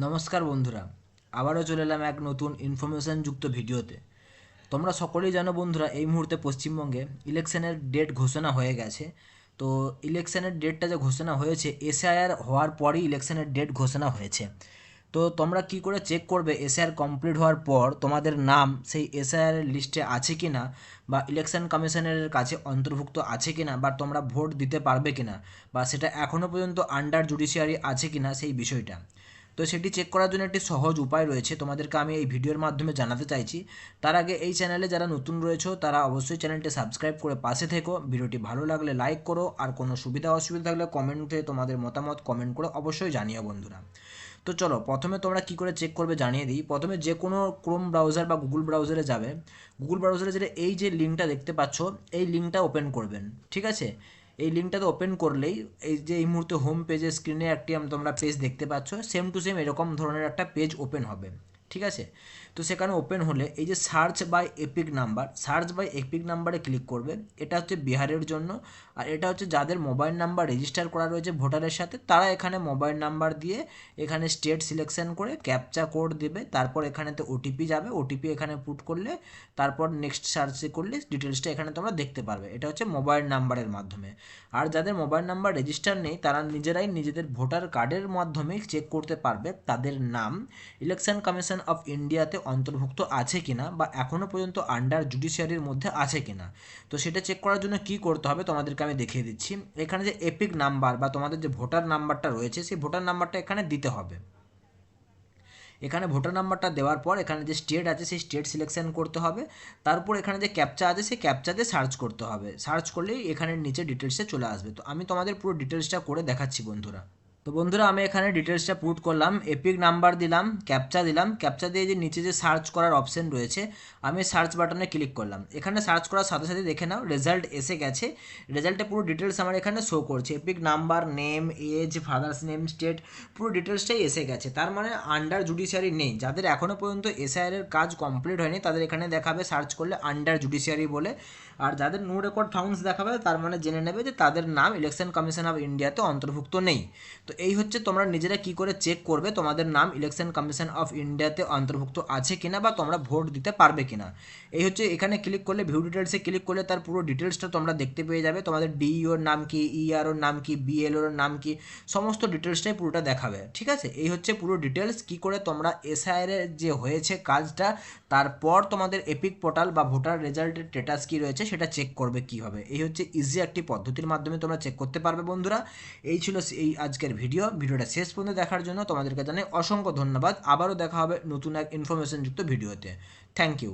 নমস্কার বন্ধুরা, আবারও চলে এলাম এক নতুন ইনফরমেশন যুক্ত ভিডিওতে। তোমরা সকলেই জানো বন্ধুরা, এই মুহূর্তে পশ্চিমবঙ্গে ইলেকশনের ডেট ঘোষণা হয়ে গেছে। তো ইলেকশনের ডেটটা যে ঘোষণা হয়েছে, এসআইআর হওয়ার পরই ইলেকশনের ডেট ঘোষণা হয়েছে। তো তোমরা কি করে চেক করবে এসআইআর কমপ্লিট হওয়ার পর তোমাদের নাম সেই এসআইআর লিস্টে আছে কি না, বা ইলেকশন কমিশনের কাছে অন্তর্ভুক্ত আছে কি না, বা তোমরা ভোট দিতে পারবে কি না, বা সেটা এখনও পর্যন্ত আন্ডার জুডিশিয়ারি আছে কি না সেই বিষয়টা। তো সেটি চেক করার জন্য একটি সহজ উপায় রয়েছে, তোমাদেরকে আমি এই ভিডিওর মাধ্যমে জানাতে চাইছি। তার আগে এই চ্যানেলে যারা নতুন রয়েছে তারা অবশ্যই চ্যানেলটি সাবস্ক্রাইব করে পাশে থেকো। ভিডিওটি ভালো লাগলে লাইক করো, আর কোনো সুবিধা অসুবিধা থাকলে কমেন্টে তোমাদের মতামত কমেন্ট করে অবশ্যই জানিও বন্ধুরা। তো চলো, প্রথমে তোমরা কি করে চেক করবে জানিয়ে দিই। প্রথমে যে কোনো ক্রোম ব্রাউজার বা গুগল ব্রাউজারে যাবে। গুগল ব্রাউজারে যেটা এই যে লিঙ্কটা দেখতে পাচ্ছ, এই লিঙ্কটা ওপেন করবেন, ঠিক আছে। এই লিঙ্কটাতে ওপেন করলেই এই যে এই মুহূর্তে হোম পেজের স্ক্রিনে একটি তোমরা পেজ দেখতে পাচ্ছ, সেম টু সেম এরকম ধরনের একটা পেজ ওপেন হবে, ঠিক আছে। তো সেখানে ওপেন হলে এই যে search by EPIC number, search by EPIC নাম্বারে ক্লিক করবে। এটা হচ্ছে বিহারের জন্য, আর এটা হচ্ছে যাদের মোবাইল নাম্বার রেজিস্টার করা রয়েছে ভোটারের সাথে, তারা এখানে মোবাইল নাম্বার দিয়ে এখানে স্টেট সিলেকশন করে ক্যাপচা কোড দেবে। তারপর এখানেতে ওটিপি যাবে, ওটিপি এখানে পুট করলে তারপর নেক্সট সার্চে করলে ডিটেলসটা এখানে তোমরা দেখতে পারবে। এটা হচ্ছে মোবাইল নাম্বারের মাধ্যমে। আর যাদের মোবাইল নাম্বার রেজিস্টার নেই, তারা নিজেরাই নিজেদের ভোটার কার্ডের মাধ্যমে চেক করতে পারবে তাদের নাম ইলেকশন কমিশন অফ ইন্ডিয়াতে অন্তর্ভুক্ত আছে কিনা, বা এখনও পর্যন্ত আন্ডার জুডিশিয়ারির মধ্যে আছে কিনা। তো সেটা চেক করার জন্য কি করতে হবে তোমাদেরকে আমি দেখিয়ে দিচ্ছি। এখানে যে এপিক নাম্বার বা তোমাদের যে ভোটার নাম্বারটা রয়েছে, সেই ভোটার নাম্বারটা এখানে দিতে হবে। এখানে ভোটার নাম্বারটা দেওয়ার পর এখানে যে স্টেট আছে সেই স্টেট সিলেকশন করতে হবে। তারপর এখানে যে ক্যাপচা আছে সেই ক্যাপচা দিয়ে সার্চ করতে হবে। সার্চ করলেই এখানের নিচে ডিটেলসে চলে আসবে। তো আমি তোমাদের পুরো ডিটেলসটা করে দেখাচ্ছি বন্ধুরা। তো বন্ধুরা, আমি এখানে ডিটেলসটা পুট করলাম, এপিক নাম্বার দিলাম, ক্যাপচা দিলাম। ক্যাপচা দিয়ে যে নিচে যে সার্চ করার অপশন রয়েছে, আমি সার্চ বাটনে ক্লিক করলাম। এখানে সার্চ করার সাথে সাথে দেখে নাও রেজাল্ট এসে গেছে। রেজাল্টে পুরো ডিটেলস আমার এখানে শো করছে, EPIC number, name, age, father's name, state, পুরো ডিটেলসটাই এসে গেছে। তার মানে আন্ডার জুডিশিয়ারি নেই। যাদের এখনও পর্যন্ত এসআইআর এর কাজ কমপ্লিট হয়নি তাদের এখানে দেখাবে সার্চ করলে আন্ডার জুডিশিয়ারি বলে। আর যাদের নো রেকর্ড ফাউন্ডস দেখাবে, তার মানে জেনে নেবে যে তাদের নাম ইলেকশন কমিশন অফ ইন্ডিয়াতে অন্তর্ভুক্ত নেই। তো এই হচ্ছে তোমরা নিজেরা কি করে চেক করবে তোমাদের নাম ইলেকশন কমিশন অফ ইন্ডিয়াতে অন্তর্ভুক্ত আছে কিনা, বা তোমরা ভোট দিতে পারবে কিনা। এই হচ্ছে, এখানে ক্লিক করলে ভিউ ডিটেলসে ক্লিক করলে তার পুরো ডিটেলসটা তোমরা দেখতে পেয়ে যাবে। তোমাদের ডিইওর নাম কি, ইআরওর নাম কি, বিএলওর নাম কি, সমস্ত ডিটেলসটাই পুরোটা দেখাবে, ঠিক আছে। এই হচ্ছে পুরো ডিটেলস কি করে তোমরা এসআইআর এর যে হয়েছে কাজটা, তারপর তোমাদের এপিক পোর্টাল বা ভোটার রেজাল্টের স্ট্যাটাস কি রয়েছে সেটা চেক করবে কীভাবে। এই হচ্ছে ইজি একটি পদ্ধতির মাধ্যমে তোমরা চেক করতে পারবে বন্ধুরা। এই ছিল এই আজকের ভিডিওটা শেষ পর্যন্ত দেখার জন্য তোমাদেরকে জানাই অসংখ্য ধন্যবাদ। আবারও দেখা হবে নতুন এক ইনফরমেশনযুক্ত ভিডিওতে। Thank you.